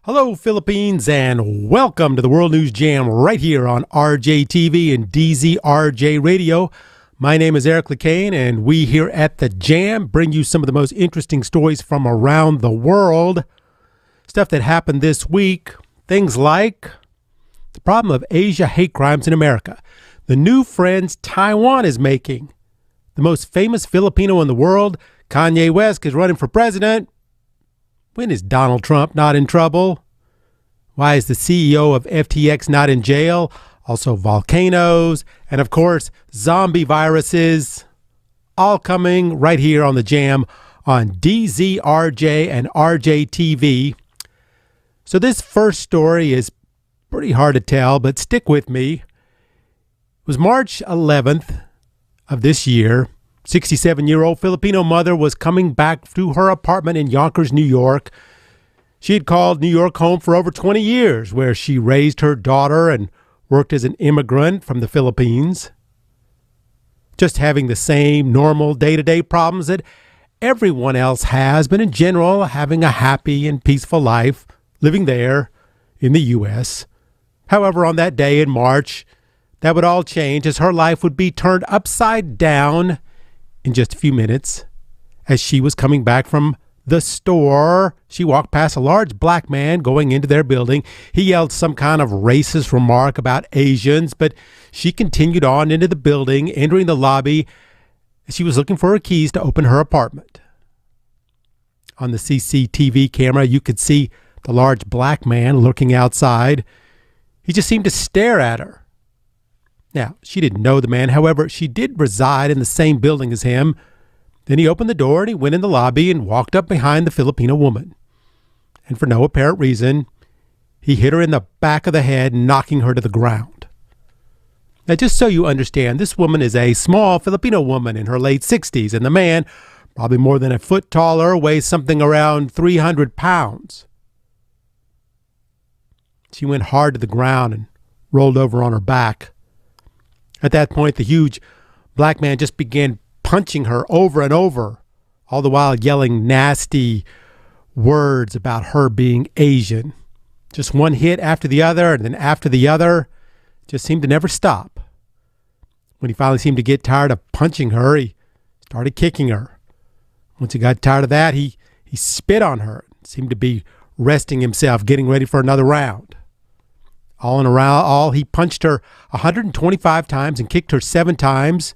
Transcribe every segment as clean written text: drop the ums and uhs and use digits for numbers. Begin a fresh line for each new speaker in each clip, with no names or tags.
Hello, Philippines, and welcome to the World News Jam right here on RJTV and DZRJ Radio. My name is Lecain, and we here at the Jam bring you some of the most interesting stories from around the world. Stuff that happened this week, things like the problem of Asia hate crimes in America, the new friends Taiwan is making, the most famous Filipino in the world, Kanye West, is running for president. When is Donald Trump not in trouble? Why is the CEO of FTX not in jail? Also volcanoes, and of course, zombie viruses, all coming right here on the Jam on DZRJ and RJTV. So this first story is pretty hard to tell, but stick with me. It was March 11th of this year. 67-year-old Filipino mother was coming back to her apartment in Yonkers, New York. She had called New York home for over 20 years, where she raised her daughter and worked as an immigrant from the Philippines. Just having the same normal day-to-day problems that everyone else has, but in general, having a happy and peaceful life, living there in the U.S. However, on that day in March, that would all change as her life would be turned upside down in just a few minutes. As she was coming back from the store, she walked past a large black man going into their building. He yelled some kind of racist remark about Asians, but she continued on into the building, entering the lobby. She was looking for her keys to open her apartment. On the CCTV camera, you could see the large black man looking outside. He just seemed to stare at her. Now, she didn't know the man. However, she did reside in the same building as him. Then he opened the door and he went in the lobby and walked up behind the Filipino woman. And for no apparent reason, he hit her in the back of the head, knocking her to the ground. Now, just so you understand, this woman is a small Filipino woman in her late 60s, and the man, probably more than a foot taller, weighs something around 300 pounds. She went hard to the ground and rolled over on her back. At that point, the huge black man just began punching her over and over, all the while yelling nasty words about her being Asian. Just one hit after the other, and then after the other, just seemed to never stop. When he finally seemed to get tired of punching her, he started kicking her. Once he got tired of that, he spit on her, seemed to be resting himself, getting ready for another round. All in all, he punched her 125 times and kicked her 7 times.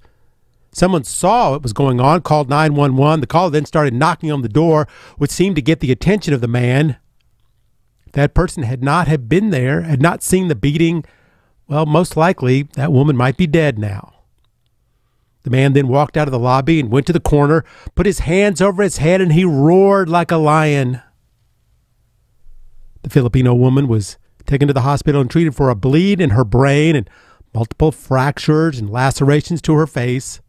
Someone saw what was going on, called 911. The caller then started knocking on the door, which seemed to get the attention of the man. If that person had not have been there, had not seen the beating, well, most likely that woman might be dead now. The man then walked out of the lobby and went to the corner, put his hands over his head, and he roared like a lion. The Filipino woman was taken to the hospital and treated for a bleed in her brain and multiple fractures and lacerations to her face.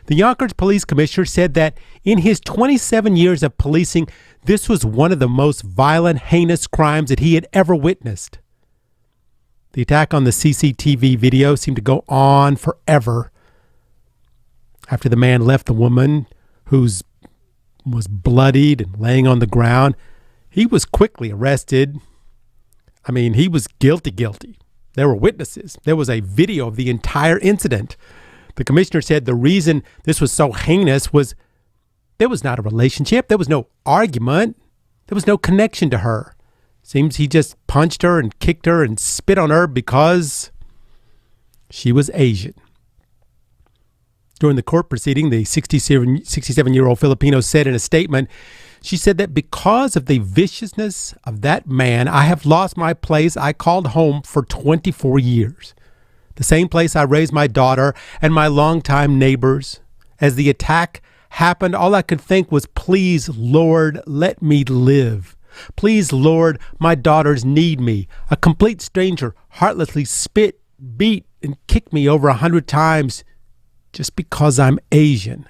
The Yonkers police commissioner said that in his 27 years of policing, this was one of the most violent, heinous crimes that he had ever witnessed. The attack on the CCTV video seemed to go on forever. After the man left the woman, who was bloodied and laying on the ground, he was quickly arrested. I mean, he was guilty. There were witnesses. There was a video of the entire incident. The commissioner said the reason this was so heinous was there was not a relationship. There was no argument. There was no connection to her. Seems he just punched her and kicked her and spit on her because she was Asian. During the court proceeding, the 67-year-old Filipino said in a statement, she said that because of the viciousness of that man, I have lost my place I called home for 24 years. The same place I raised my daughter and my longtime neighbors. As the attack happened, all I could think was, please, Lord, let me live. Please, Lord, my daughters need me. A complete stranger heartlessly spit, beat, and kicked me over 100 times just because I'm Asian.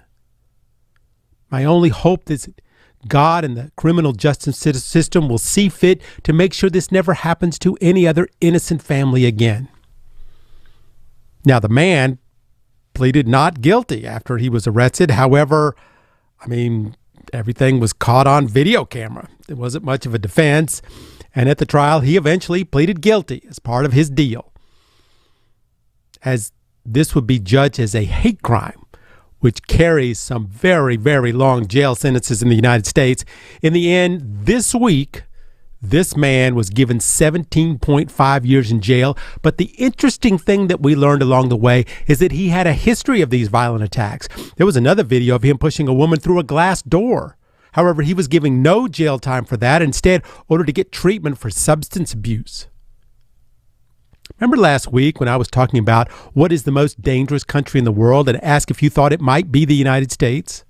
My only hope is that God and the criminal justice system will see fit to make sure this never happens to any other innocent family again. Now, the man pleaded not guilty after he was arrested. However, I mean, everything was caught on video camera. There wasn't much of a defense. And at the trial, he eventually pleaded guilty as part of his deal, as this would be judged as a hate crime, which carries some very, very long jail sentences in the United States. In the end, this week, this man was given 17.5 years in jail. But the interesting thing that we learned along the way is that he had a history of these violent attacks. There was another video of him pushing a woman through a glass door. However, he was given no jail time for that, instead ordered to get treatment for substance abuse. Remember last week when I was talking about what is the most dangerous country in the world and asked if you thought it might be the United States?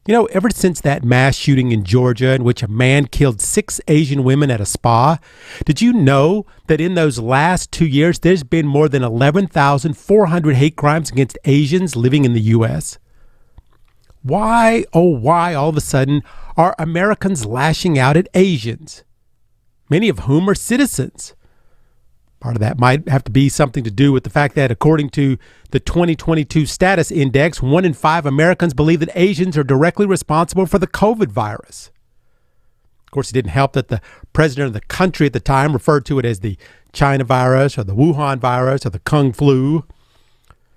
You know, ever since that mass shooting in Georgia in which a man killed 6 Asian women at a spa, did you know that in those last 2 years, there's been more than 11,400 hate crimes against Asians living in the U.S.? Why, oh why, all of a sudden, are Americans lashing out at Asians, many of whom are citizens? Part of that might have to be something to do with the fact that, according to the 2022 Status Index, 1 in 5 Americans believe that Asians are directly responsible for the COVID virus. Of course, it didn't help that the president of the country at the time referred to it as the China virus or the Wuhan virus or the Kung flu.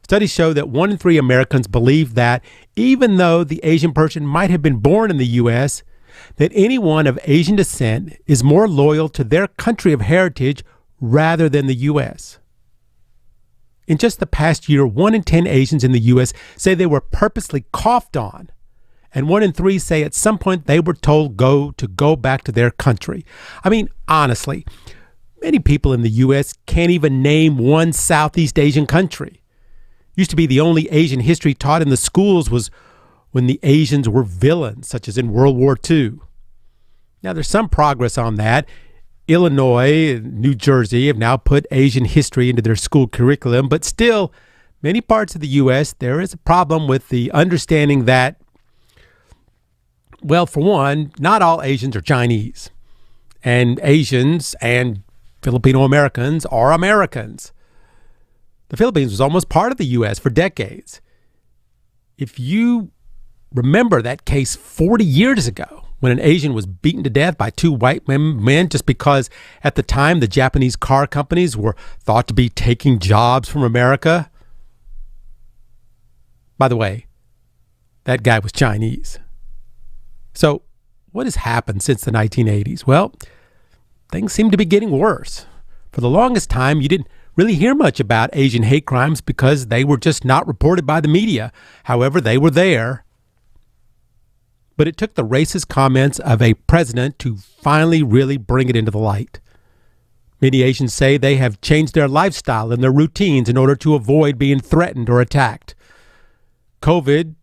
Studies show that 1 in 3 Americans believe that even though the Asian person might have been born in the U.S., that anyone of Asian descent is more loyal to their country of heritage rather than the U.S. In just the past year, 1 in 10 Asians in the U.S. say they were purposely coughed on, and 1 in 3 say at some point they were told to go back to their country. I mean, honestly, many people in the U.S. can't even name one Southeast Asian country. Used to be the only Asian history taught in the schools was when the Asians were villains, such as in World War II. Now, there's some progress on that. Illinois and New Jersey have now put Asian history into their school curriculum, but still, many parts of the U.S., there is a problem with the understanding that, well, for one, not all Asians are Chinese, and Asians and Filipino Americans are Americans. The Philippines was almost part of the U.S. for decades. If you remember that case 40 years ago, when an Asian was beaten to death by 2 white men just because at the time the Japanese car companies were thought to be taking jobs from America. By the way, that guy was Chinese. So what has happened since the 1980s? Well, things seem to be getting worse. For the longest time, you didn't really hear much about Asian hate crimes because they were just not reported by the media. However, they were there. But it took the racist comments of a president to finally really bring it into the light. Many Asians say they have changed their lifestyle and their routines in order to avoid being threatened or attacked. COVID,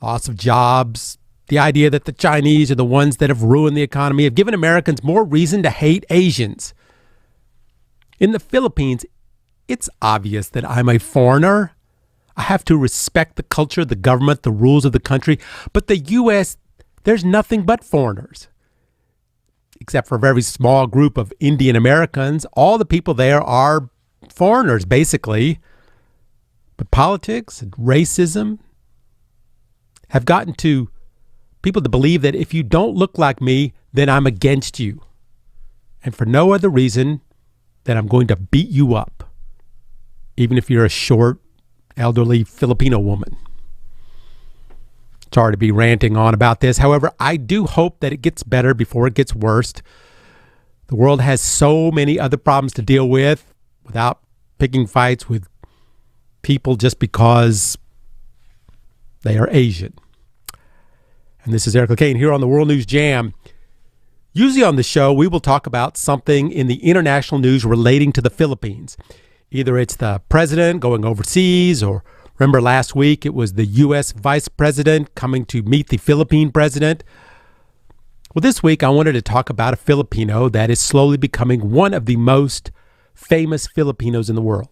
loss of jobs, the idea that the Chinese are the ones that have ruined the economy have given Americans more reason to hate Asians. In the Philippines, it's obvious that I'm a foreigner. I have to respect the culture, the government, the rules of the country. But the U.S., there's nothing but foreigners. Except for a very small group of Indian Americans, all the people there are foreigners, basically. But politics and racism have gotten to people to believe that if you don't look like me, then I'm against you. And for no other reason than I'm going to beat you up, even if you're a short, elderly Filipino woman. Sorry to be ranting on about this. However, I do hope that it gets better before it gets worse. The world has so many other problems to deal with without picking fights with people just because they are Asian. And this is Lecain here on the World News Jam. Usually on the show, we will talk about something in the international news relating to the Philippines. Either it's the president going overseas, or remember last week it was the U.S. vice president coming to meet the Philippine president. Well, this week I wanted to talk about a Filipino that is slowly becoming one of the most famous Filipinos in the world.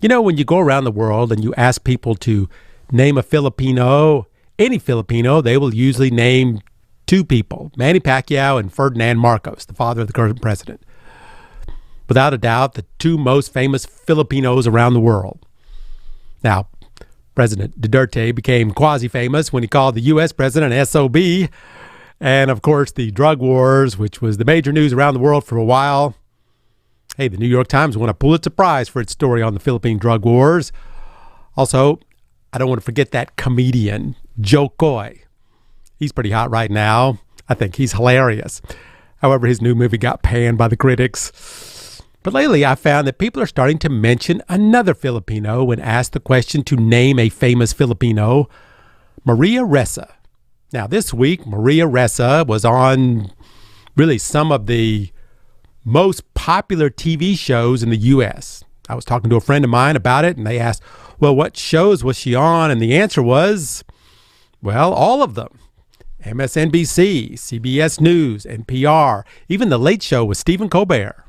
You know, when you go around the world and you ask people to name a Filipino, any Filipino, they will usually name 2 people, Manny Pacquiao and Ferdinand Marcos, the father of the current president. Without a doubt, the 2 most famous Filipinos around the world. Now, President Duterte became quasi-famous when he called the U.S. president an SOB. And, of course, the drug wars, which was the major news around the world for a while. Hey, the New York Times won a Pulitzer Prize for its story on the Philippine drug wars. Also, I don't want to forget that comedian, 𝗡𝗲𝘄𝘀. He's pretty hot right now. I think he's hilarious. However, his new movie got panned by the critics. But lately, I found that people are starting to mention another Filipino when asked the question to name a famous Filipino, Maria Ressa. Now, this week, Maria Ressa was on really some of the most popular TV shows in the U.S. I was talking to a friend of mine about it, and they asked, well, what shows was she on? And the answer was, well, all of them. MSNBC, CBS News, NPR, even The Late Show with Stephen Colbert.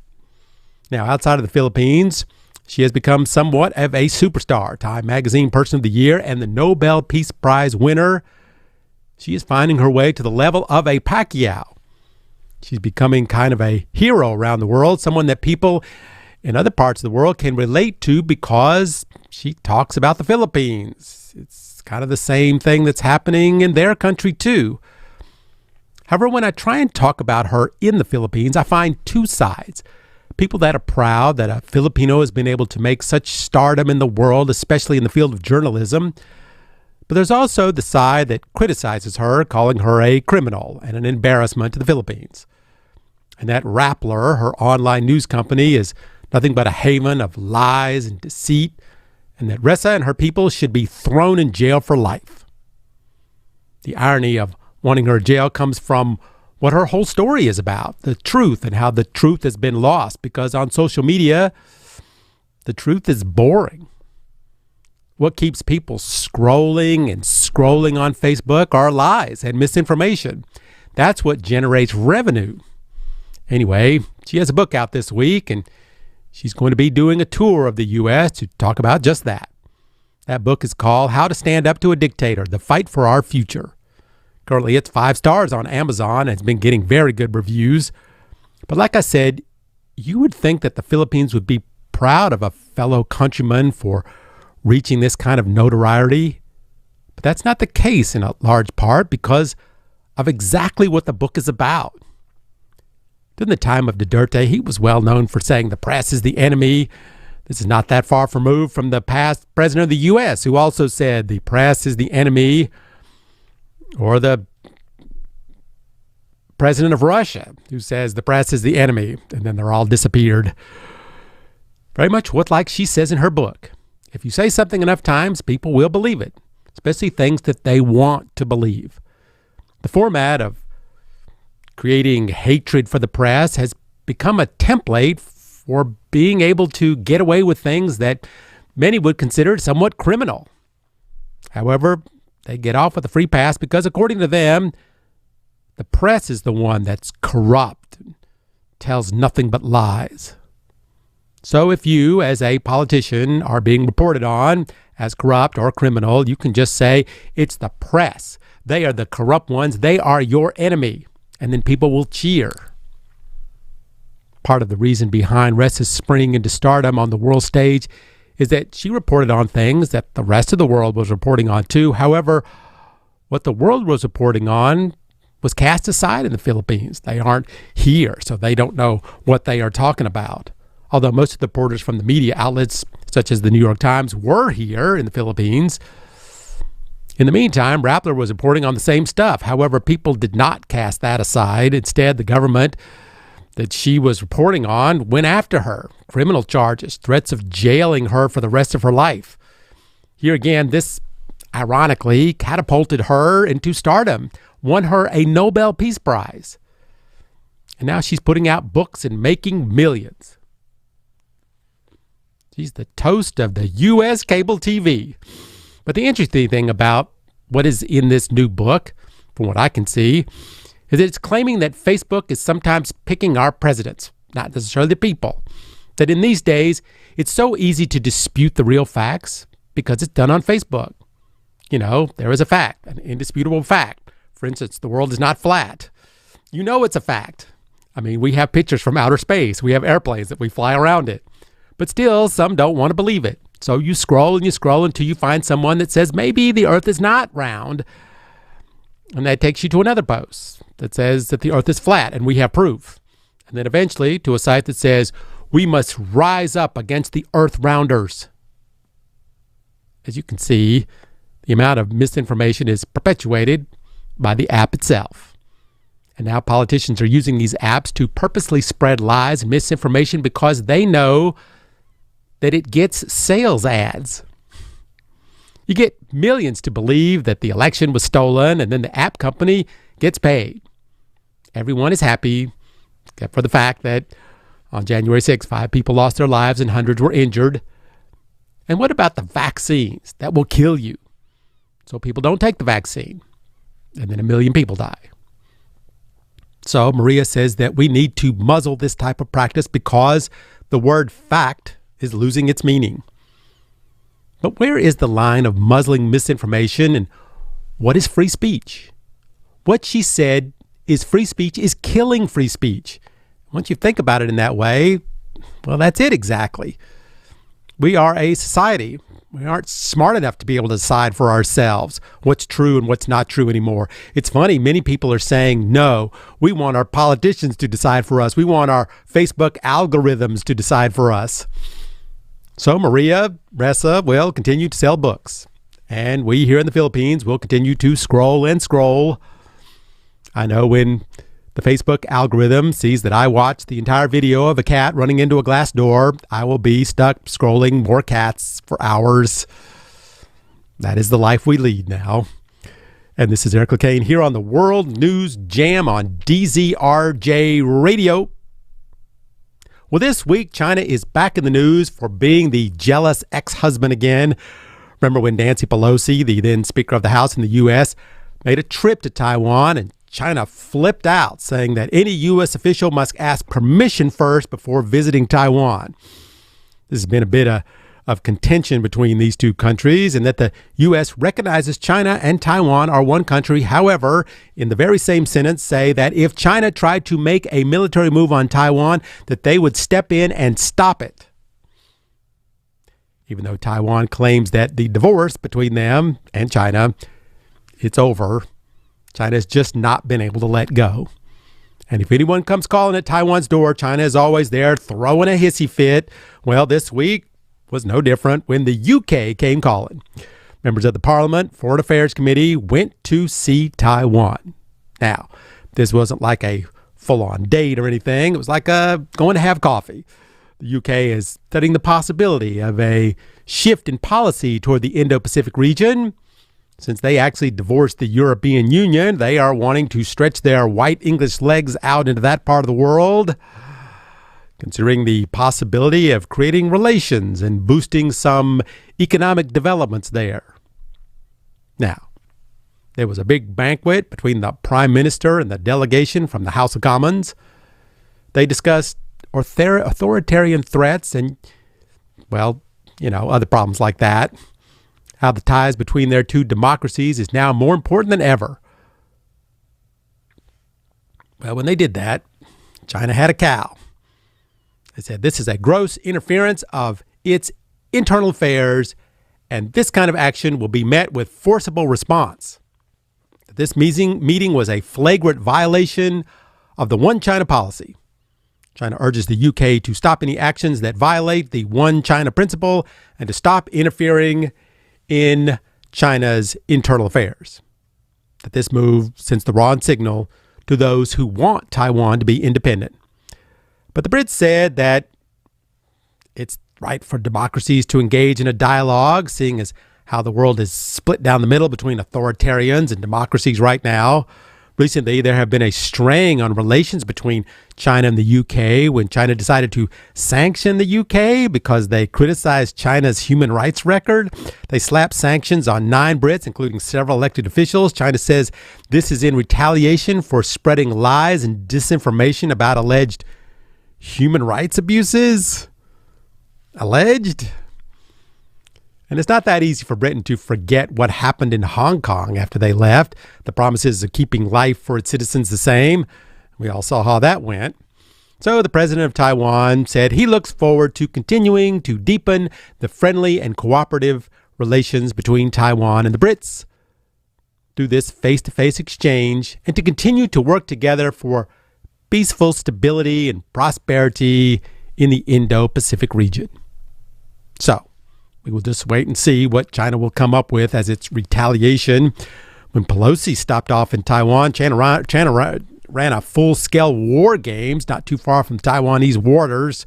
Now, outside of the Philippines, she has become somewhat of a superstar, Time Magazine Person of the Year, and the Nobel Peace Prize winner. She is finding her way to the level of a Pacquiao. She's becoming kind of a hero around the world, someone that people in other parts of the world can relate to because she talks about the Philippines. It's kind of the same thing that's happening in their country too. However, when I try and talk about her in the Philippines, I find two sides. People that are proud that a Filipino has been able to make such stardom in the world, especially in the field of journalism. But there's also the side that criticizes her, calling her a criminal and an embarrassment to the Philippines. And that Rappler, her online news company, is nothing but a haven of lies and deceit, and that Ressa and her people should be thrown in jail for life. The irony of wanting her in jail comes from what her whole story is about, the truth, and how the truth has been lost, because on social media, the truth is boring. What keeps people scrolling and scrolling on Facebook are lies and misinformation. That's what generates revenue. Anyway, she has a book out this week, and she's going to be doing a tour of the U.S. to talk about just that. That book is called How to Stand Up to a Dictator, The Fight for Our Future. Currently, it's 5 stars on Amazon, and it's been getting very good reviews. But like I said, you would think that the Philippines would be proud of a fellow countryman for reaching this kind of notoriety. But that's not the case in a large part because of exactly what the book is about. During the time of Duterte, he was well known for saying the press is the enemy. This is not that far removed from the past president of the U.S. who also said the press is the enemy, or the president of Russia who says the press is the enemy, and then they're all disappeared. Very much what like she says in her book. If you say something enough times, people will believe it, especially things that they want to believe. The format of creating hatred for the press has become a template for being able to get away with things that many would consider somewhat criminal. However, they get off with a free pass because, according to them, the press is the one that's corrupt and tells nothing but lies. So if you, as a politician, are being reported on as corrupt or criminal, you can just say, it's the press. They are the corrupt ones. They are your enemy. And then people will cheer. Part of the reason behind Ressa's spring into stardom on the world stage is that she reported on things that the rest of the world was reporting on too. However, what the world was reporting on was cast aside in the Philippines. They aren't here, so they don't know what they are talking about. Although most of the reporters from the media outlets, such as the New York Times, were here in the Philippines. In the meantime, Rappler was reporting on the same stuff. However, people did not cast that aside. Instead, the government that she was reporting on went after her. Criminal charges, threats of jailing her for the rest of her life. Here again, this ironically catapulted her into stardom, won her a Nobel Peace Prize. And now she's putting out books and making millions. She's the toast of the U.S. cable TV. But the interesting thing about what is in this new book, from what I can see, is that it's claiming that Facebook is sometimes picking our presidents, not necessarily the people. That in these days, it's so easy to dispute the real facts because it's done on Facebook. You know, there is a fact, an indisputable fact. For instance, the world is not flat. You know it's a fact. I mean, we have pictures from outer space. We have airplanes that we fly around it. But still, some don't want to believe it. So you scroll and you scroll until you find someone that says maybe the earth is not round. And that takes you to another post that says that the earth is flat and we have proof. And then eventually to a site that says we must rise up against the earth rounders. As you can see, the amount of misinformation is perpetuated by the app itself. And now politicians are using these apps to purposely spread lies and misinformation because they know that it gets sales ads. You get millions to believe that the election was stolen, and then the app company gets paid. Everyone is happy, except for the fact that on January 6th, 5 people lost their lives and hundreds were injured. And what about the vaccines that will kill you? So people don't take the vaccine, and then 1 million people die. So Maria says that we need to muzzle this type of practice because the word fact is losing its meaning. But where is the line of muzzling misinformation, and what is free speech? What she said is free speech is killing free speech. Once you think about it in that way, well, that's it exactly. We are a society. We aren't smart enough to be able to decide for ourselves what's true and what's not true anymore. It's funny, many people are saying, no, we want our politicians to decide for us. We want our Facebook algorithms to decide for us. So Maria Ressa will continue to sell books. And we here in the Philippines will continue to scroll and scroll. I know when the Facebook algorithm sees that I watch the entire video of a cat running into a glass door, I will be stuck scrolling more cats for hours. That is the life we lead now. And this is Eric Lecain here on the World News Jam on DZRJ Radio. Well, this week, China is back in the news for being the jealous ex-husband again. Remember when Nancy Pelosi, the then Speaker of the House in the U.S., made a trip to Taiwan, and China flipped out, saying that any U.S. official must ask permission first before visiting Taiwan. This has been a bit of contention between these two countries, and that the U.S. recognizes China and Taiwan are one country. However, in the very same sentence, say that if China tried to make a military move on Taiwan, that they would step in and stop it. Even though Taiwan claims that the divorce between them and China, it's over. China has just not been able to let go. And if anyone comes calling at Taiwan's door, China is always there throwing a hissy fit. Well, this week was no different when the UK came calling. Members of the Parliament Foreign Affairs Committee went to see Taiwan. Now, this wasn't like a full-on date or anything. It was like going to have coffee. The UK is studying the possibility of a shift in policy toward the Indo-Pacific region. Since they actually divorced the European Union, they are wanting to stretch their white English legs out into that part of the world, considering the possibility of creating relations and boosting some economic developments there. Now, there was a big banquet between the Prime Minister and the delegation from the House of Commons. They discussed authoritarian threats and, well, other problems like that. How the ties between their two democracies is now more important than ever. Well, when they did that, China had a cow. They said this is a gross interference of its internal affairs, and this kind of action will be met with forcible response. This meeting was a flagrant violation of the One China policy. China urges the UK to stop any actions that violate the One China principle and to stop interfering in China's internal affairs. That this move sends the wrong signal to those who want Taiwan to be independent. But the Brits said that it's right for democracies to engage in a dialogue, seeing as how the world is split down the middle between authoritarians and democracies right now. Recently, there have been a straying on relations between China and the UK when China decided to sanction the UK because they criticized China's human rights record. They slapped sanctions on 9 Brits, including several elected officials. China says this is in retaliation for spreading lies and disinformation about alleged human rights abuses. Alleged? And it's not that easy for Britain to forget what happened in Hong Kong after they left. The promises of keeping life for its citizens the same. We all saw how that went. So the president of Taiwan said he looks forward to continuing to deepen the friendly and cooperative relations between Taiwan and the Brits through this face-to-face exchange, and to continue to work together for peaceful stability and prosperity in the Indo-Pacific region. So we will just wait and see what China will come up with as its retaliation. When Pelosi stopped off in Taiwan, China ran a full-scale war games not too far from the Taiwanese waters.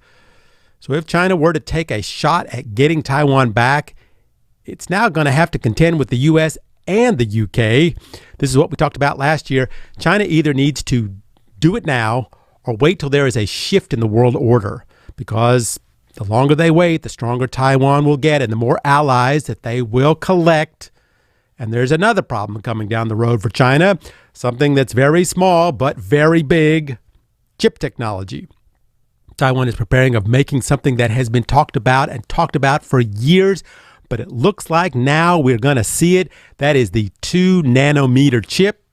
So if China were to take a shot at getting Taiwan back, it's now going to have to contend with the U.S. and the U.K. This is what we talked about last year. China either needs to do it now or wait till there is a shift in the world order, because the longer they wait, the stronger Taiwan will get and the more allies that they will collect. And there's another problem coming down the road for China, something that's very small but very big: chip technology. Taiwan is preparing of making something that has been talked about for years, but it looks like now we're going to see it. That is the 2 nanometer chip.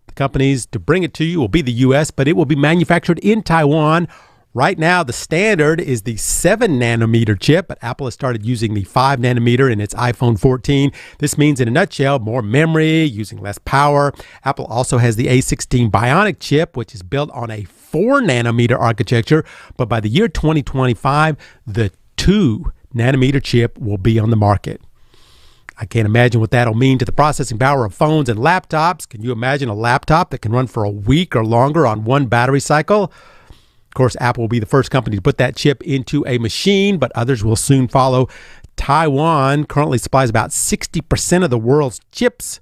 The companies to bring it to you will be the U.S., but it will be manufactured in Taiwan. Right now, the standard is the 7 nanometer chip, but Apple has started using the 5 nanometer in its iPhone 14. This means, in a nutshell, more memory, using less power. Apple also has the A16 Bionic chip, which is built on a 4 nanometer architecture, but by the year 2025, the 2 nanometer chip will be on the market. I can't imagine what that'll mean to the processing power of phones and laptops. Can you imagine a laptop that can run for a week or longer on one battery cycle? Of course, Apple will be the first company to put that chip into a machine, but others will soon follow. Taiwan currently supplies about 60% of the world's chips,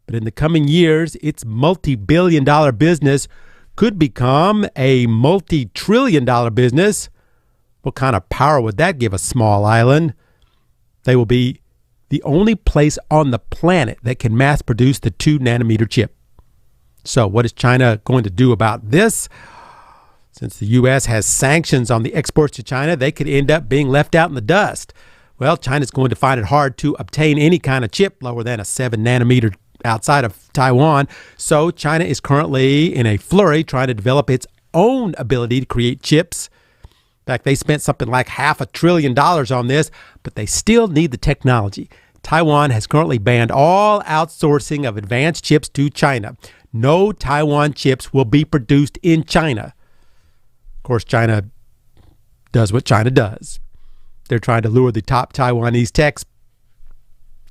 but in the coming years, its multi-billion-dollar business could become a multi-trillion-dollar business. What kind of power would that give a small island? They will be the only place on the planet that can mass produce the 2 nanometer chip. So what is China going to do about this? Since the U.S. has sanctions on the exports to China, they could end up being left out in the dust. Well, China's going to find it hard to obtain any kind of chip lower than a 7 nanometer outside of Taiwan. So China is currently in a flurry trying to develop its own ability to create chips. In fact, they spent something like $500 billion on this, but they still need the technology. Taiwan has currently banned all outsourcing of advanced chips to China. No Taiwan chips will be produced in China. Of course, China does what China does. They're trying to lure the top Taiwanese techs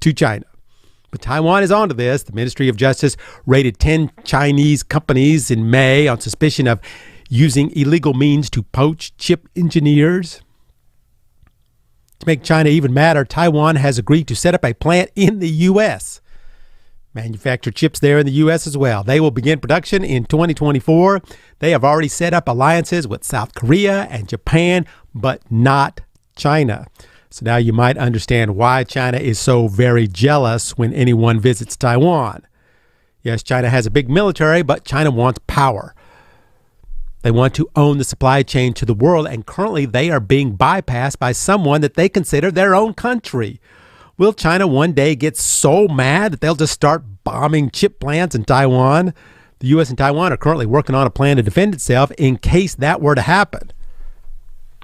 to China. But Taiwan is onto this. The Ministry of Justice raided 10 Chinese companies in May on suspicion of using illegal means to poach chip engineers. To make China even madder, Taiwan has agreed to set up a plant in the U.S., manufacture chips there in the U.S. as well. They will begin production in 2024. They have already set up alliances with South Korea and Japan, but not China. So now you might understand why China is so very jealous when anyone visits Taiwan. Yes, China has a big military, but China wants power. They want to own the supply chain to the world, and currently they are being bypassed by someone that they consider their own country. Will China one day get so mad that they'll just start bombing chip plants in Taiwan? The U.S. and Taiwan are currently working on a plan to defend itself in case that were to happen.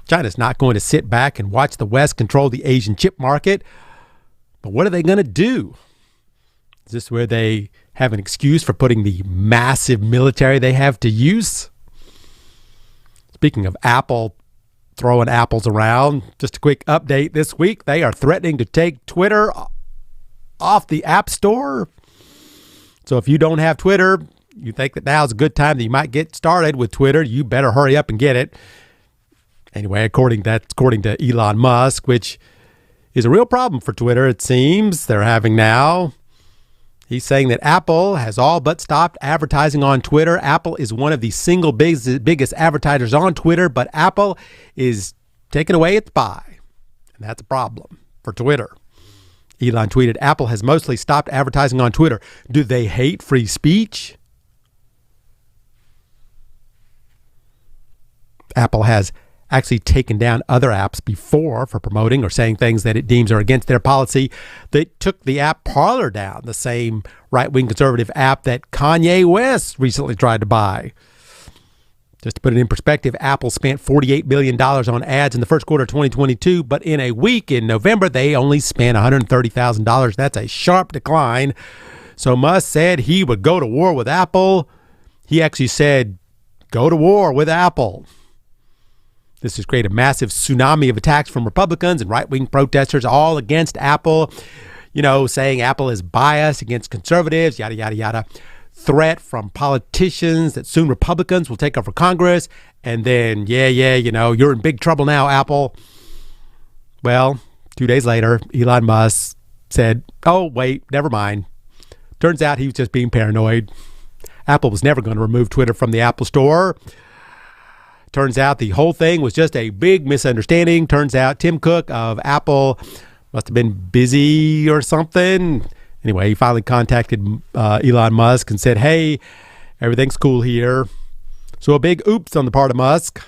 China's not going to sit back and watch the West control the Asian chip market. But what are they going to do? Is this where they have an excuse for putting the massive military they have to use? Speaking of Apple throwing apples around, just a quick update this week. They are threatening to take Twitter off the App Store. So if you don't have Twitter, you think that now is a good time that you might get started with Twitter, you better hurry up and get it. Anyway, according to Elon Musk, which is a real problem for Twitter, it seems they're having now. He's saying that Apple has all but stopped advertising on Twitter. Apple is one of the single biggest advertisers on Twitter, but Apple is taking away its pie. And that's a problem for Twitter. Elon tweeted, Apple has mostly stopped advertising on Twitter. Do they hate free speech? Apple has actually taken down other apps before for promoting or saying things that it deems are against their policy. They took the app Parler down, the same right-wing conservative app that Kanye West recently tried to buy. Just to put it in perspective, Apple spent $48 billion on ads in the first quarter of 2022, but in a week in November, they only spent $130,000. That's a sharp decline. So Musk said he would go to war with Apple. He actually said, go to war with Apple. This has created a massive tsunami of attacks from Republicans and right-wing protesters all against Apple, saying Apple is biased against conservatives, yada, yada, yada. Threat from politicians that soon Republicans will take over Congress. And then, you're in big trouble now, Apple. Well, 2 days later, Elon Musk said, oh, wait, never mind. Turns out he was just being paranoid. Apple was never going to remove Twitter from the Apple Store. Turns out the whole thing was just a big misunderstanding. Turns out Tim Cook of Apple must have been busy or something. Anyway, he finally contacted Elon Musk and said, hey, everything's cool here. So a big oops on the part of Musk.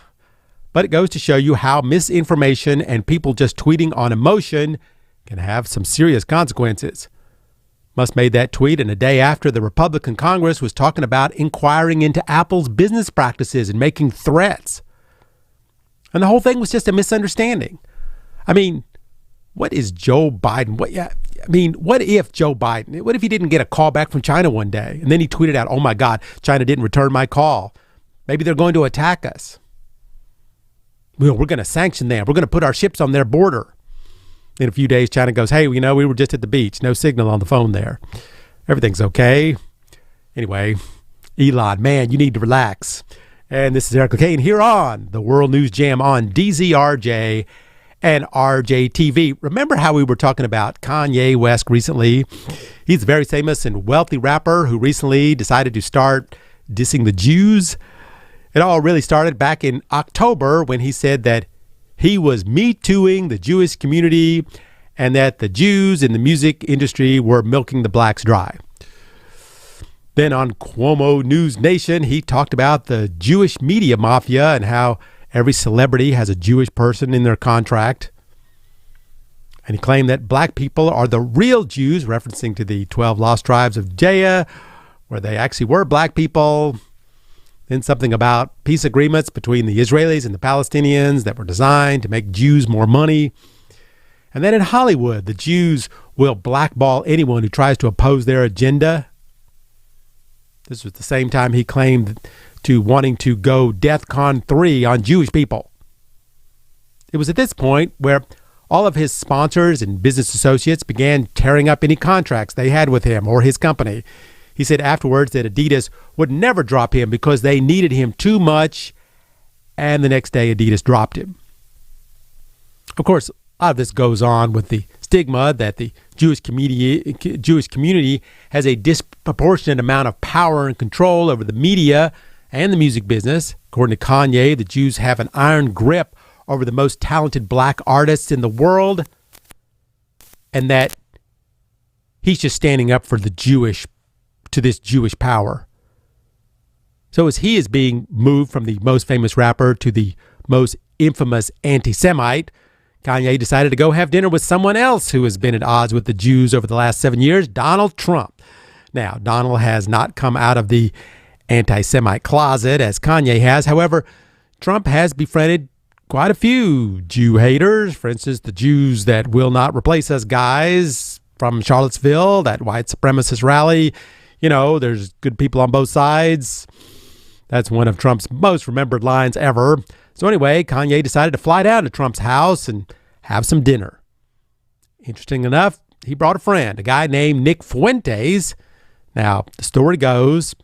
But it goes to show you how misinformation and people just tweeting on emotion can have some serious consequences. Musk made that tweet in a day after the Republican Congress was talking about inquiring into Apple's business practices and making threats. And the whole thing was just a misunderstanding. I mean, what is Joe Biden? What if Joe Biden, what if he didn't get a call back from China one day? And then he tweeted out, oh my God, China didn't return my call. Maybe they're going to attack us. We're going to sanction them. We're going to put our ships on their border. In a few days, China goes, hey, we were just at the beach. No signal on the phone there. Everything's okay. Anyway, Elon, man, you need to relax. And this is Eric Lecain here on the World News Jam on DZRJ and RJTV. Remember how we were talking about Kanye West recently? He's a very famous and wealthy rapper who recently decided to start dissing the Jews. It all really started back in October when he said that he was me-tooing the Jewish community and that the Jews in the music industry were milking the blacks dry. Then on Cuomo News Nation, he talked about the Jewish media mafia and how every celebrity has a Jewish person in their contract. And he claimed that black people are the real Jews, referencing to the 12 lost tribes of Judah, where they actually were black people. Then something about peace agreements between the Israelis and the Palestinians that were designed to make Jews more money. And then in Hollywood, the Jews will blackball anyone who tries to oppose their agenda. This was the same time he claimed to wanting to go DEFCON 3 on Jewish people. It was at this point where all of his sponsors and business associates began tearing up any contracts they had with him or his company. He said afterwards that Adidas would never drop him because they needed him too much, and the next day Adidas dropped him. Of course, a lot of this goes on with the stigma that the Jewish community has a disproportionate amount of power and control over the media and the music business. According to Kanye, the Jews have an iron grip over the most talented black artists in the world, and that he's just standing up for this Jewish power. So as he is being moved from the most famous rapper to the most infamous anti-Semite, Kanye decided to go have dinner with someone else who has been at odds with the Jews over the last 7 years, Donald Trump. Now, Donald has not come out of the anti-Semite closet as Kanye has. However, Trump has befriended quite a few Jew haters. For instance, the Jews that will not replace us guys from Charlottesville, that white supremacist rally. There's good people on both sides. That's one of Trump's most remembered lines ever. So anyway, Kanye decided to fly down to Trump's house and have some dinner. Interesting enough, he brought a friend, a guy named Nick Fuentes. Now, the story goes,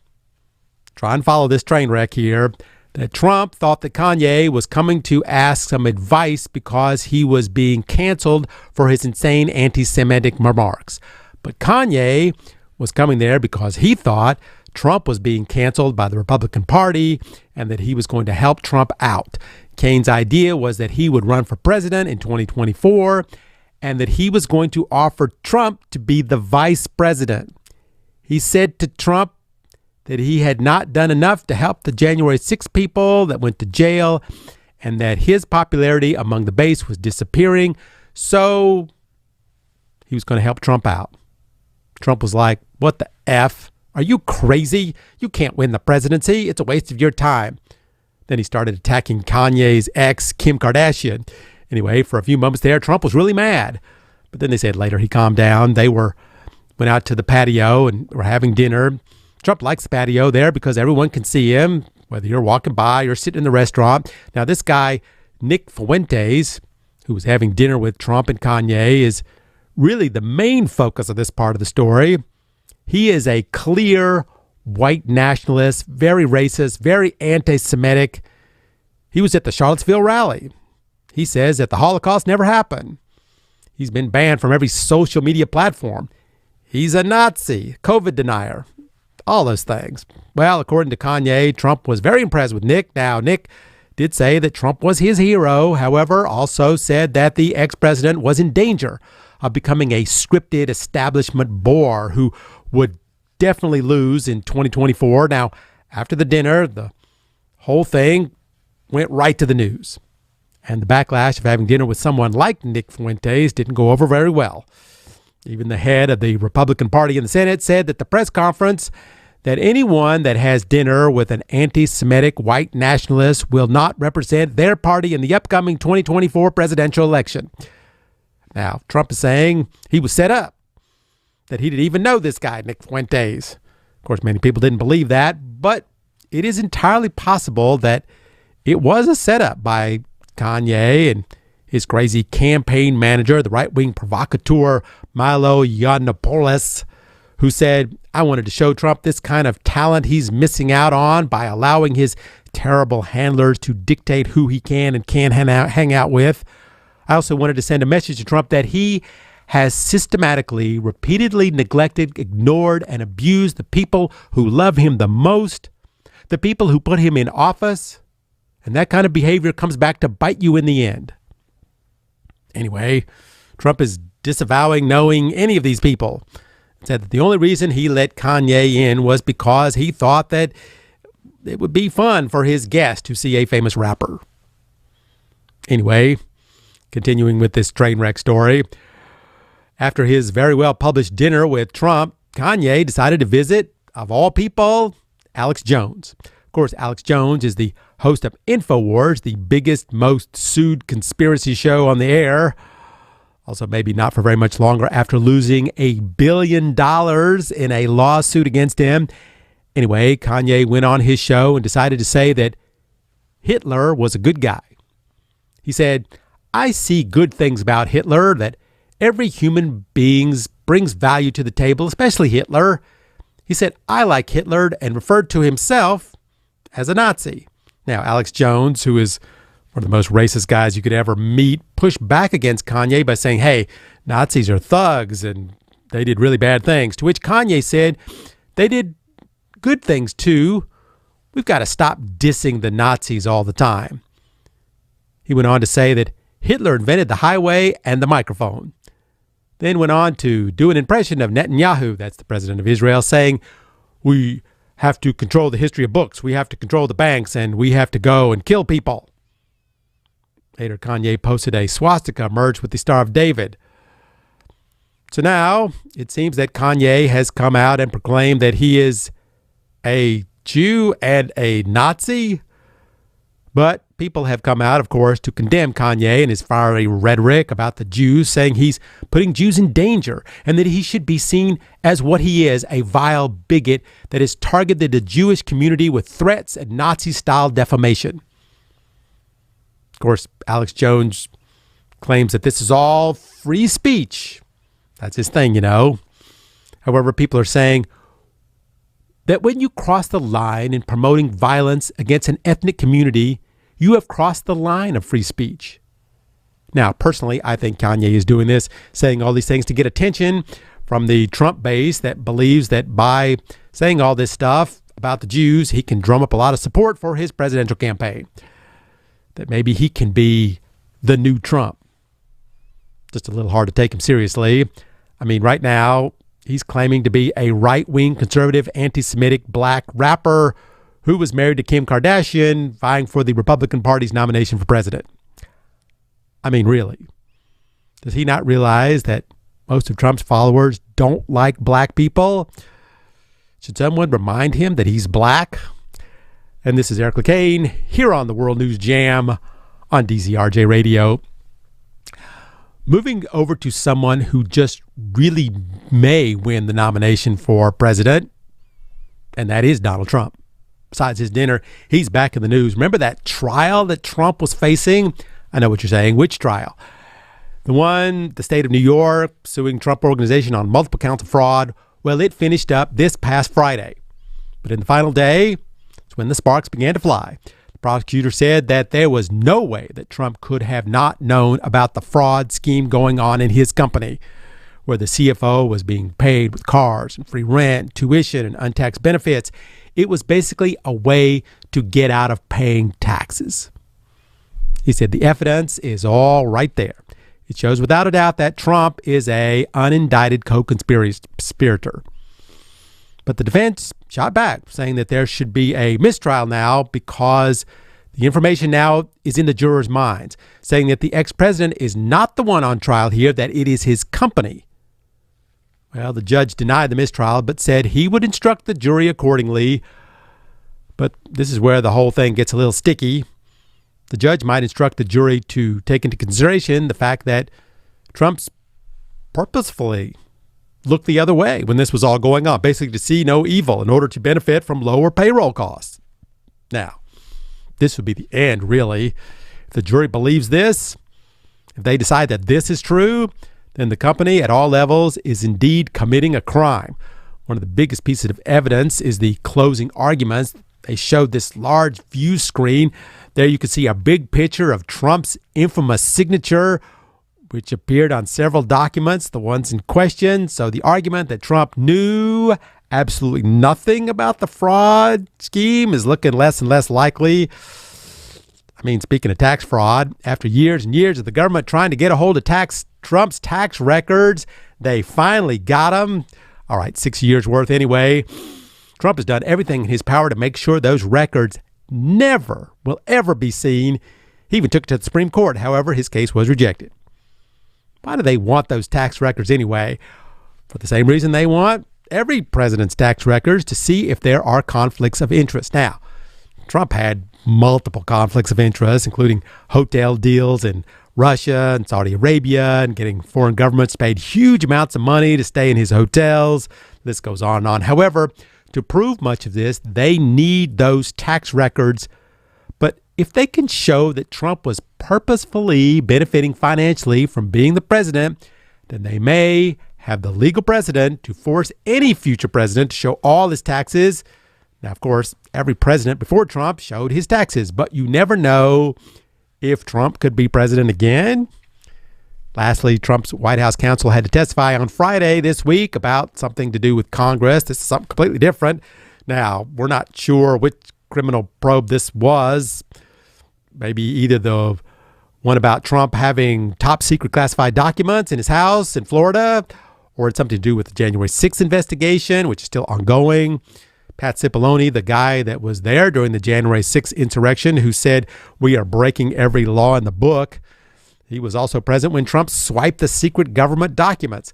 try and follow this train wreck here, that Trump thought that Kanye was coming to ask some advice because he was being canceled for his insane anti-Semitic remarks. But Kanye was coming there because he thought Trump was being canceled by the Republican Party and that he was going to help Trump out. Kane's idea was that he would run for president in 2024 and that he was going to offer Trump to be the vice president. He said to Trump that he had not done enough to help the January 6 people that went to jail and that his popularity among the base was disappearing. So he was going to help Trump out. Trump was like, what the F? Are you crazy? You can't win the presidency. It's a waste of your time. Then he started attacking Kanye's ex, Kim Kardashian. Anyway, for a few moments there, Trump was really mad. But then they said later he calmed down. They went out to the patio and were having dinner. Trump likes the patio there because everyone can see him, whether you're walking by or sitting in the restaurant. Now, this guy, Nick Fuentes, who was having dinner with Trump and Kanye, is really the main focus of this part of the story. He is a clear white nationalist, very racist, very anti-Semitic. He was at the Charlottesville rally. He says that the Holocaust never happened. He's been banned from every social media platform. He's a Nazi, COVID denier, all those things. Well, according to Kanye, Trump was very impressed with Nick. Now, Nick did say that Trump was his hero, however, also said that the ex-president was in danger of becoming a scripted establishment bore who would definitely lose in 2024. Now, after the dinner, the whole thing went right to the news. And the backlash of having dinner with someone like Nick Fuentes didn't go over very well. Even the head of the Republican Party in the Senate said at the press conference that anyone that has dinner with an anti-Semitic white nationalist will not represent their party in the upcoming 2024 presidential election. Now, Trump is saying he was set up, that he didn't even know this guy, Nick Fuentes. Of course, many people didn't believe that, but it is entirely possible that it was a setup by Kanye and his crazy campaign manager, the right-wing provocateur Milo Yiannopoulos, who said, I wanted to show Trump this kind of talent he's missing out on by allowing his terrible handlers to dictate who he can and can't hang out with. I also wanted to send a message to Trump that he has systematically, repeatedly neglected, ignored, and abused the people who love him the most, the people who put him in office, and that kind of behavior comes back to bite you in the end. Anyway, Trump is disavowing knowing any of these people. Said that the only reason he let Kanye in was because he thought that it would be fun for his guest to see a famous rapper. Anyway, continuing with this train wreck story, after his very well published dinner with Trump, Kanye decided to visit, of all people, Alex Jones. Of course, Alex Jones is the host of InfoWars, the biggest, most sued conspiracy show on the air. Also, maybe not for very much longer after losing $1 billion in a lawsuit against him. Anyway, Kanye went on his show and decided to say that Hitler was a good guy. He said, I see good things about Hitler, that every human being brings value to the table, especially Hitler. He said, I like Hitler, and referred to himself as a Nazi. Now, Alex Jones, who is one of the most racist guys you could ever meet, pushed back against Kanye by saying, hey, Nazis are thugs and they did really bad things. To which Kanye said, they did good things too. We've got to stop dissing the Nazis all the time. He went on to say that Hitler invented the highway and the microphone. Then went on to do an impression of Netanyahu, that's the president of Israel, saying, we have to control the history of books, we have to control the banks, and we have to go and kill people. Later, Kanye posted a swastika merged with the Star of David. So now, it seems that Kanye has come out and proclaimed that he is a Jew and a Nazi. But people have come out, of course, to condemn Kanye and his fiery rhetoric about the Jews, saying he's putting Jews in danger and that he should be seen as what he is, a vile bigot that has targeted the Jewish community with threats and Nazi-style defamation. Of course, Alex Jones claims that this is all free speech. That's his thing, you know. However, people are saying that when you cross the line in promoting violence against an ethnic community, you have crossed the line of free speech. Now, personally, I think Kanye is doing this, saying all these things to get attention from the Trump base that believes that by saying all this stuff about the Jews, he can drum up a lot of support for his presidential campaign. That maybe he can be the new Trump. Just a little hard to take him seriously. I mean, right now, he's claiming to be a right-wing, conservative, anti-Semitic black rapper who was married to Kim Kardashian, vying for the Republican Party's nomination for president. I mean, really? Does he not realize that most of Trump's followers don't like black people? Should someone remind him that he's black? And this is Eric Lecain here on the World News Jam on DZRJ Radio. Moving over to someone who just really may win the nomination for president, and that is Donald Trump. Besides his dinner, he's back in the news. Remember that trial that Trump was facing? I know what you're saying. Which trial? The one, the state of New York, suing Trump Organization on multiple counts of fraud. Well, it finished up this past Friday. But in the final day, it's when the sparks began to fly. The prosecutor said that there was no way that Trump could have not known about the fraud scheme going on in his company, where the CFO was being paid with cars and free rent, tuition, and untaxed benefits. It was basically a way to get out of paying taxes. He said the evidence is all right there. It shows without a doubt that Trump is an unindicted co-conspirator. But the defense shot back, saying that there should be a mistrial now because the information now is in the jurors' minds, saying that the ex-president is not the one on trial here, that it is his company. Well, the judge denied the mistrial, but said he would instruct the jury accordingly. But this is where the whole thing gets a little sticky. The judge might instruct the jury to take into consideration the fact that Trump's purposefully looked the other way when this was all going on, basically to see no evil in order to benefit from lower payroll costs. Now, this would be the end, really. If the jury believes this, if they decide that this is true, then the company at all levels is indeed committing a crime. One of the biggest pieces of evidence is the closing arguments. They showed this large view screen. There you can see a big picture of Trump's infamous signature, which appeared on several documents, the ones in question. So the argument that Trump knew absolutely nothing about the fraud scheme is looking less and less likely. I mean, speaking of tax fraud, after years and years of the government trying to get a hold of Trump's tax records, they finally got them. All right, 6 years worth anyway. Trump has done everything in his power to make sure those records never will ever be seen. He even took it to the Supreme Court. However, his case was rejected. Why do they want those tax records anyway? For the same reason they want every president's tax records, to see if there are conflicts of interest. Now, Trump had multiple conflicts of interest, including hotel deals in Russia and Saudi Arabia, and getting foreign governments paid huge amounts of money to stay in his hotels. This goes on and on. However, to prove much of this, they need those tax records. But if they can show that Trump was purposefully benefiting financially from being the president, then they may have the legal precedent to force any future president to show all his taxes. Now, of course, every president before Trump showed his taxes, but you never know if Trump could be president again. Lastly, Trump's White House counsel had to testify on Friday this week about something to do with Congress. This is something completely different. Now, we're not sure which criminal probe this was. Maybe either the one about Trump having top secret classified documents in his house in Florida, or it's something to do with the January 6th investigation, which is still ongoing. Pat Cipollone, the guy that was there during the January 6th insurrection, who said, "We are breaking every law in the book." He was also present when Trump swiped the secret government documents.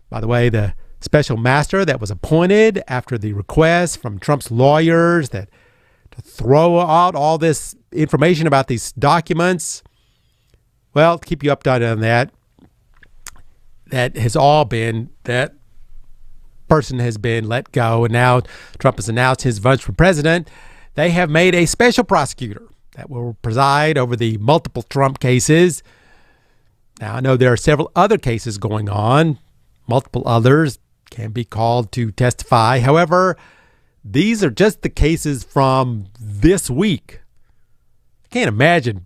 By the way, the special master that was appointed after the request from Trump's lawyers that to throw out all this information about these documents, well, to keep you updated on that, that person has been let go, and now Trump has announced his run for president. They have made a special prosecutor that will preside over the multiple Trump cases. Now, I know there are several other cases going on. Multiple others can be called to testify. However, these are just the cases from this week. I can't imagine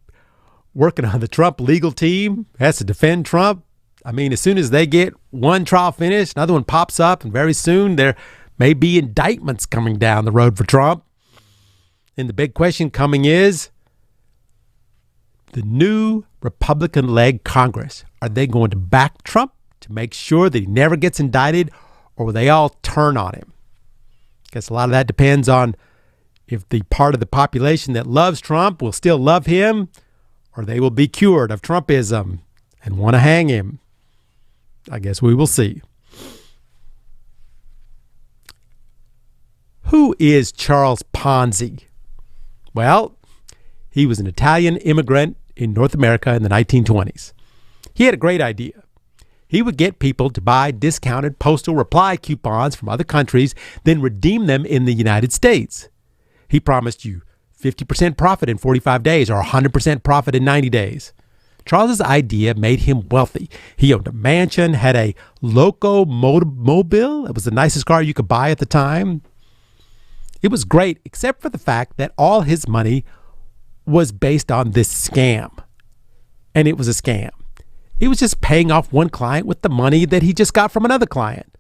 working on the Trump legal team has to defend Trump. I mean, as soon as they get one trial finished, another one pops up, and very soon there may be indictments coming down the road for Trump. And the big question coming is, the new Republican-led Congress, are they going to back Trump to make sure that he never gets indicted, or will they all turn on him? I guess a lot of that depends on if the part of the population that loves Trump will still love him, or they will be cured of Trumpism and want to hang him. I guess we will see. Who is Charles Ponzi? Well, he was an Italian immigrant in North America in the 1920s. He had a great idea. He would get people to buy discounted postal reply coupons from other countries, then redeem them in the United States. He promised you 50% profit in 45 days or 100% profit in 90 days. Charles's idea made him wealthy. He owned a mansion, had a Locomobile. It was the nicest car you could buy at the time. It was great, except for the fact that all his money was based on this scam. And it was a scam. He was just paying off one client with the money that he just got from another client.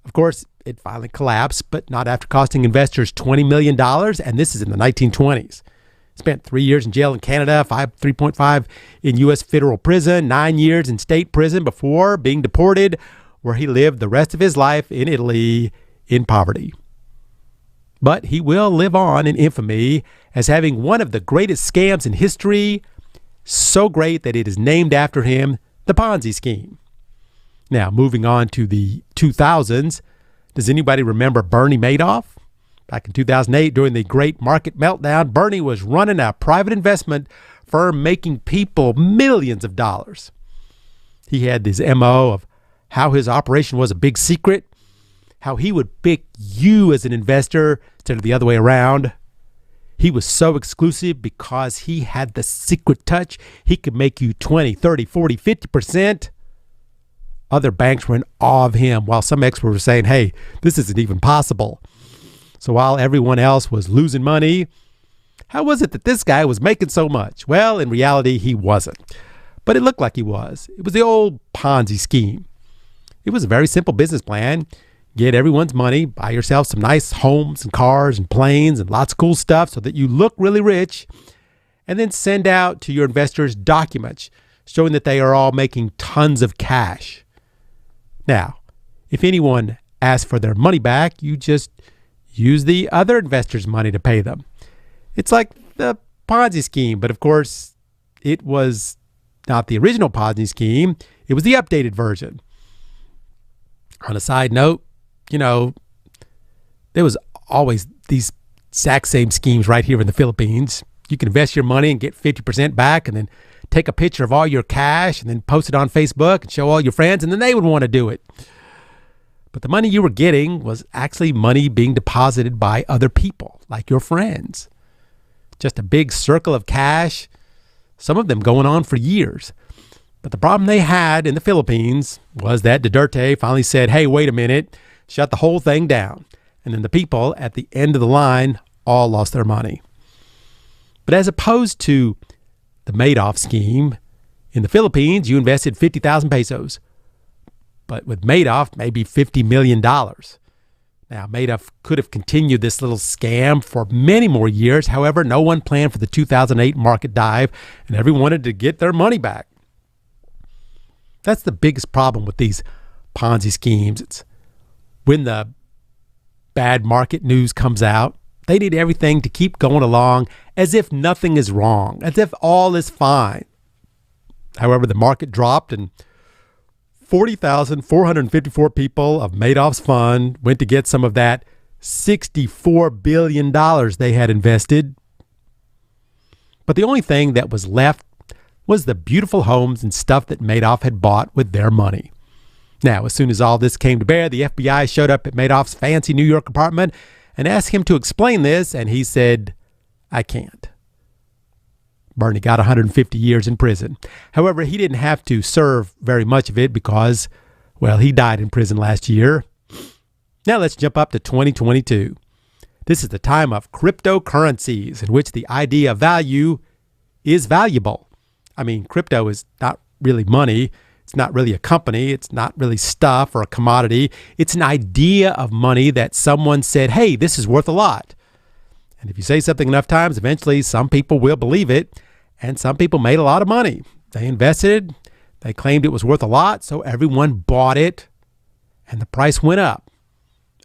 Of course, it finally collapsed, but not after costing investors $20 million, and this is in the 1920s. Spent 3 years in jail in Canada, 3.5 in U.S. federal prison, 9 years in state prison before being deported, where he lived the rest of his life in Italy in poverty. But he will live on in infamy as having one of the greatest scams in history, so great that it is named after him, the Ponzi scheme. Now, moving on to the 2000s, does anybody remember Bernie Madoff? Back in 2008, during the great market meltdown, Bernie was running a private investment firm making people millions of dollars. He had this MO of how his operation was a big secret, how he would pick you as an investor instead of the other way around. He was so exclusive because he had the secret touch. He could make you 20, 30, 40, 50%. Other banks were in awe of him, while some experts were saying, hey, this isn't even possible. So while everyone else was losing money, how was it that this guy was making so much? Well, in reality, he wasn't. But it looked like he was. It was the old Ponzi scheme. It was a very simple business plan. Get everyone's money, buy yourself some nice homes and cars and planes and lots of cool stuff so that you look really rich, and then send out to your investors documents showing that they are all making tons of cash. Now, if anyone asks for their money back, you just use the other investors' money to pay them. It's like the Ponzi scheme, but of course, it was not the original Ponzi scheme. It was the updated version. On a side note, there was always these exact same schemes right here in the Philippines. You can invest your money and get 50% back and then take a picture of all your cash and then post it on Facebook and show all your friends, and then they would want to do it. But the money you were getting was actually money being deposited by other people, like your friends. Just a big circle of cash, some of them going on for years. But the problem they had in the Philippines was that Duterte finally said, hey, wait a minute, shut the whole thing down. And then the people at the end of the line all lost their money. But as opposed to the Madoff scheme, in the Philippines, you invested 50,000 pesos. But with Madoff, maybe $50 million. Now, Madoff could have continued this little scam for many more years. However, no one planned for the 2008 market dive, and everyone wanted to get their money back. That's the biggest problem with these Ponzi schemes. It's when the bad market news comes out, they need everything to keep going along as if nothing is wrong, as if all is fine. However, the market dropped and 40,454 people of Madoff's fund went to get some of that $64 billion they had invested. But the only thing that was left was the beautiful homes and stuff that Madoff had bought with their money. Now, as soon as all this came to bear, the FBI showed up at Madoff's fancy New York apartment and asked him to explain this, and he said, I can't. Bernie got 150 years in prison. However, he didn't have to serve very much of it because, well, he died in prison last year. Now let's jump up to 2022. This is the time of cryptocurrencies, in which the idea of value is valuable. I mean, crypto is not really money. It's not really a company. It's not really stuff or a commodity. It's an idea of money that someone said, hey, this is worth a lot. And if you say something enough times, eventually some people will believe it. And some people made a lot of money. They invested. They claimed it was worth a lot. So everyone bought it. And the price went up.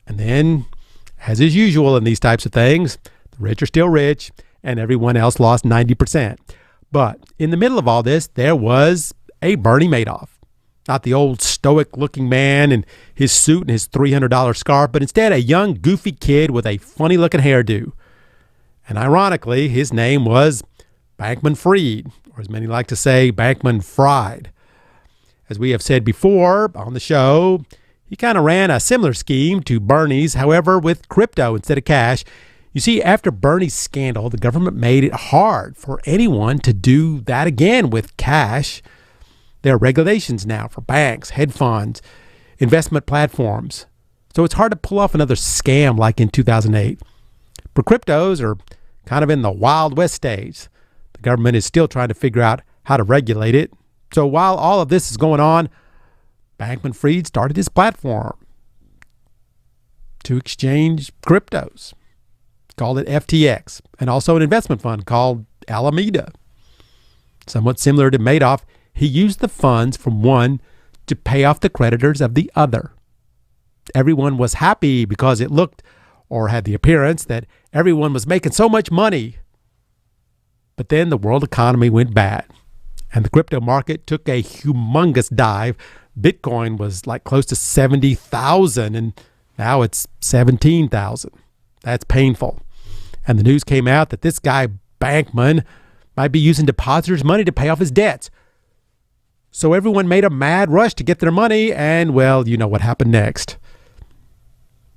And then, as is usual in these types of things, the rich are still rich and everyone else lost 90%. But in the middle of all this, there was a Bernie Madoff. Not the old stoic-looking man in his suit and his $300 scarf, but instead a young, goofy kid with a funny-looking hairdo. And ironically, his name was Bankman-Fried, or as many like to say, Bankman-Fried. As we have said before on the show, he kind of ran a similar scheme to Bernie's, however, with crypto instead of cash. You see, after Bernie's scandal, the government made it hard for anyone to do that again with cash. There are regulations now for banks, hedge funds, investment platforms. So it's hard to pull off another scam like in 2008. But cryptos are kind of in the Wild West stage. The government is still trying to figure out how to regulate it. So while all of this is going on, Bankman-Fried started his platform to exchange cryptos. Called it FTX, and also an investment fund called Alameda. Somewhat similar to Madoff, he used the funds from one to pay off the creditors of the other. Everyone was happy because it looked or had the appearance that everyone was making so much money. But then the world economy went bad, and the crypto market took a humongous dive. Bitcoin was like close to 70,000, and now it's 17,000. That's painful. And the news came out that this guy, Bankman, might be using depositors' money to pay off his debts. So everyone made a mad rush to get their money, and, well, you know what happened next.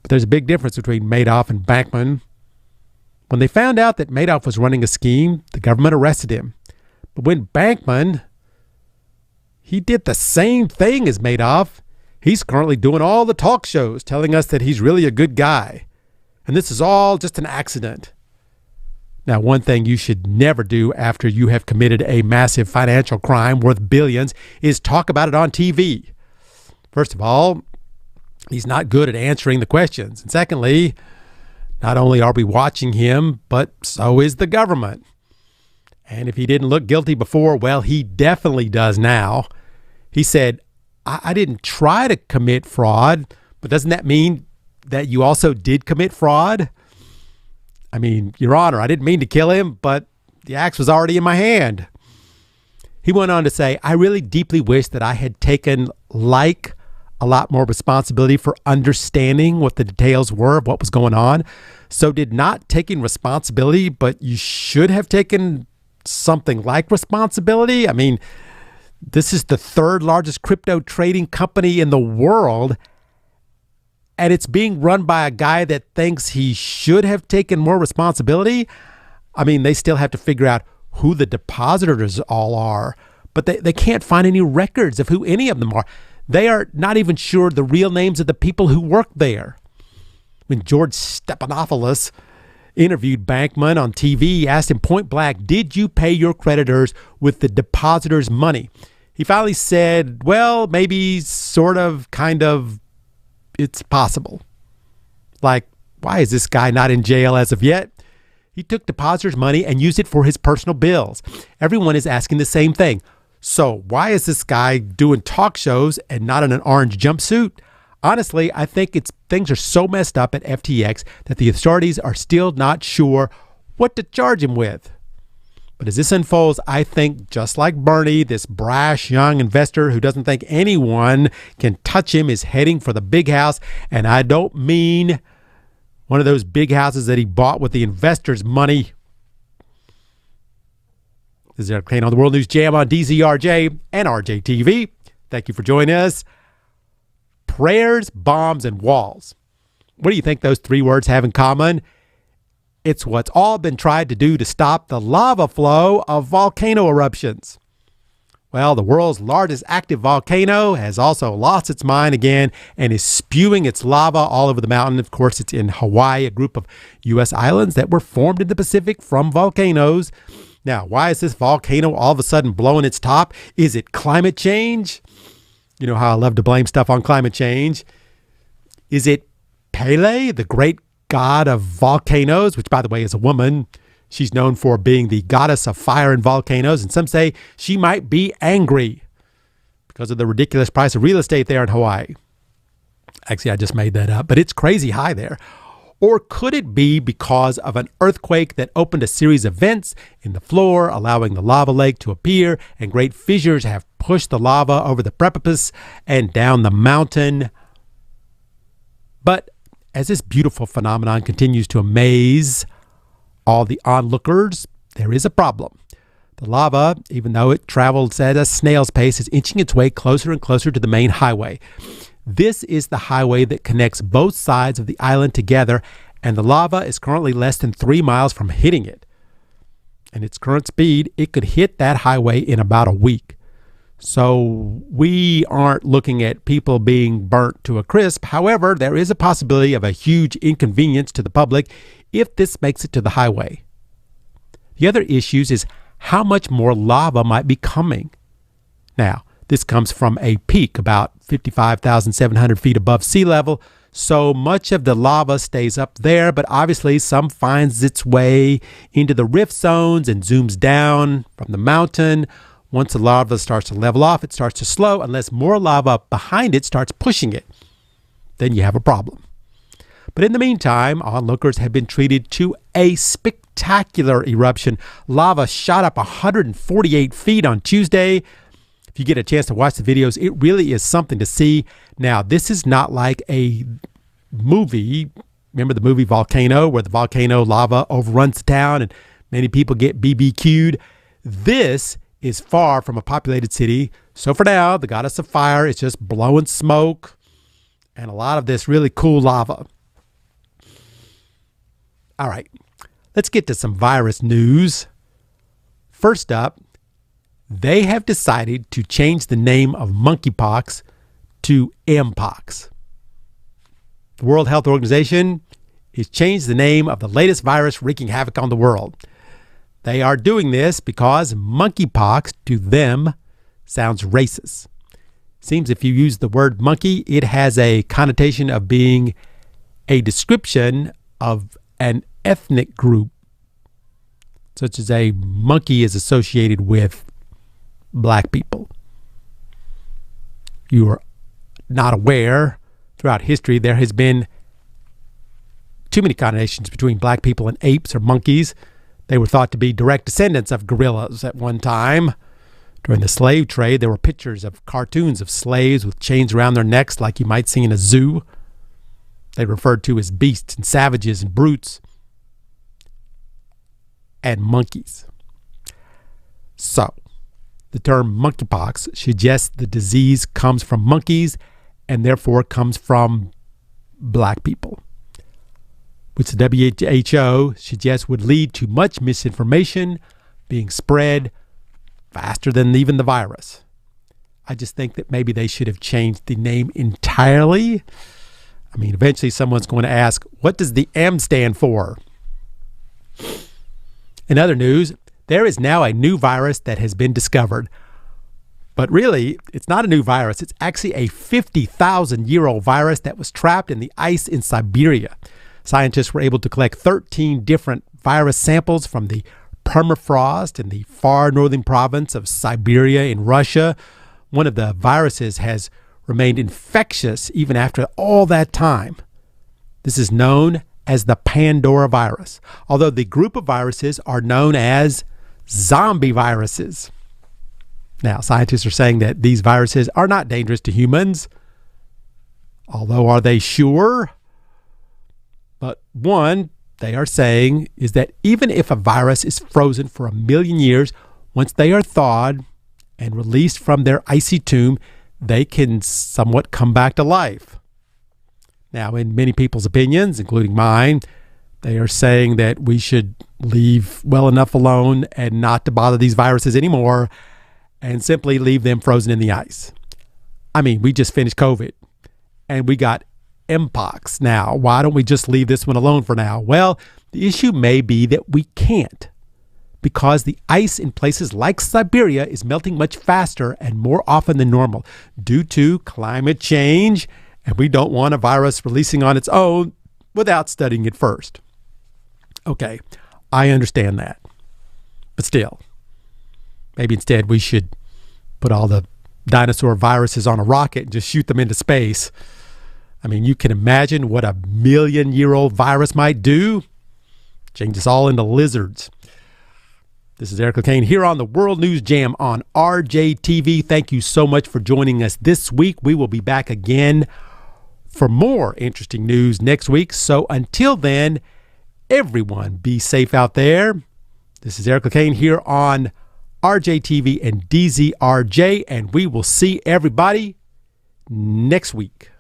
But there's a big difference between Madoff and Bankman. When they found out that Madoff was running a scheme, the government arrested him. But when Bankman, he did the same thing as Madoff. He's currently doing all the talk shows telling us that he's really a good guy. And this is all just an accident. Now, one thing you should never do after you have committed a massive financial crime worth billions is talk about it on TV. First of all, he's not good at answering the questions. And secondly, not only are we watching him, but so is the government. And if he didn't look guilty before, well, he definitely does now. He said, I didn't try to commit fraud, but doesn't that mean that you also did commit fraud? I mean, Your Honor, I didn't mean to kill him, but the axe was already in my hand. He went on to say, I really deeply wish that I had taken a lot more responsibility for understanding what the details were of what was going on. So did not taking responsibility, but you should have taken something like responsibility. I mean, this is the third largest crypto trading company in the world, and it's being run by a guy that thinks he should have taken more responsibility. I mean, they still have to figure out who the depositors all are, but they can't find any records of who any of them are. They are not even sure the real names of the people who work there. When George Stephanopoulos interviewed Bankman on TV, he asked him point blank, did you pay your creditors with the depositors' money? He finally said, well, maybe, sort of, kind of, it's possible. Like, why is this guy not in jail as of yet? He took depositors' money and used it for his personal bills. Everyone is asking the same thing. So why is this guy doing talk shows and not in an orange jumpsuit? Honestly, I think things are so messed up at FTX that the authorities are still not sure what to charge him with. But as this unfolds, I think just like Bernie, this brash young investor who doesn't think anyone can touch him is heading for the big house. And I don't mean one of those big houses that he bought with the investors' money. This is Eric Lecain on the World News Jam on DZRJ and RJTV. Thank you for joining us. Prayers, bombs, and walls. What do you think those three words have in common? It's what's all been tried to do to stop the lava flow of volcano eruptions. Well, the world's largest active volcano has also lost its mind again and is spewing its lava all over the mountain. Of course, it's in Hawaii, a group of U.S. islands that were formed in the Pacific from volcanoes. Now, why is this volcano all of a sudden blowing its top? Is it climate change? You know how I love to blame stuff on climate change. Is it Pele, the great god of volcanoes, which, by the way, is a woman? She's known for being the goddess of fire and volcanoes, and some say she might be angry because of the ridiculous price of real estate there in Hawaii. Actually, I just made that up, but it's crazy high there. Or could it be because of an earthquake that opened a series of vents in the floor, allowing the lava lake to appear, and great fissures have pushed the lava over the precipice and down the mountain? But as this beautiful phenomenon continues to amaze all the onlookers, there is a problem. The lava, even though it travels at a snail's pace, is inching its way closer and closer to the main highway. This is the highway that connects both sides of the island together, and the lava is currently less than 3 miles from hitting it. And its current speed, it could hit that highway in about a week. So we aren't looking at people being burnt to a crisp. However, there is a possibility of a huge inconvenience to the public if this makes it to the highway. The other issues is how much more lava might be coming. Now, this comes from a peak about 55,700 feet above sea level, so much of the lava stays up there, but obviously some finds its way into the rift zones and zooms down from the mountain. Once the lava starts to level off, it starts to slow unless more lava behind it starts pushing it. Then you have a problem. But in the meantime, onlookers have been treated to a spectacular eruption. Lava shot up 148 feet on Tuesday. If you get a chance to watch the videos, it really is something to see. Now, this is not like a movie. Remember the movie Volcano, where the volcano lava overruns the town and many people get BBQ'd? This is far from a populated city. So for now, the goddess of fire is just blowing smoke and a lot of this really cool lava. All right, let's get to some virus news. First up, they have decided to change the name of monkeypox to mpox. The World Health Organization has changed the name of the latest virus wreaking havoc on the world. They are doing this because monkeypox to them sounds racist. Seems if you use the word monkey, it has a connotation of being a description of an ethnic group, such as a monkey is associated with black people. You are not aware, throughout history, there has been too many connotations between black people and apes or monkeys. They were thought to be direct descendants of gorillas at one time. During the slave trade, there were pictures of cartoons of slaves with chains around their necks like you might see in a zoo. They referred to as beasts and savages and brutes and monkeys. So, the term monkeypox suggests the disease comes from monkeys and therefore comes from black people, which the WHO suggests would lead to much misinformation being spread faster than even the virus. I just think that maybe they should have changed the name entirely. I mean, eventually someone's going to ask, what does the M stand for? In other news, there is now a new virus that has been discovered. But really, it's not a new virus. It's actually a 50,000-year-old virus that was trapped in the ice in Siberia. Scientists were able to collect 13 different virus samples from the permafrost in the far northern province of Siberia in Russia. One of the viruses has remained infectious even after all that time. This is known as the Pandora virus, although the group of viruses are known as zombie viruses. Now, scientists are saying that these viruses are not dangerous to humans, although are they sure? But one, they are saying, is that even if a virus is frozen for 1 million years, once they are thawed and released from their icy tomb, they can somewhat come back to life. Now, in many people's opinions, including mine, they are saying that we should leave well enough alone and not to bother these viruses anymore and simply leave them frozen in the ice. I mean, we just finished COVID and we got mpox now. Why don't we just leave this one alone for now? Well, the issue may be that we can't, because the ice in places like Siberia is melting much faster and more often than normal due to climate change, and we don't want a virus releasing on its own without studying it first. Okay, I understand that. But still, maybe instead we should put all the dinosaur viruses on a rocket and just shoot them into space. I mean, you can imagine what a 1 million-year-old virus might do. Change us all into lizards. This is Eric Lecain here on the World News Jam on RJTV. Thank you so much for joining us this week. We will be back again for more interesting news next week. So until then, everyone be safe out there. This is Eric Lecain here on RJTV and DZRJ, and we will see everybody next week.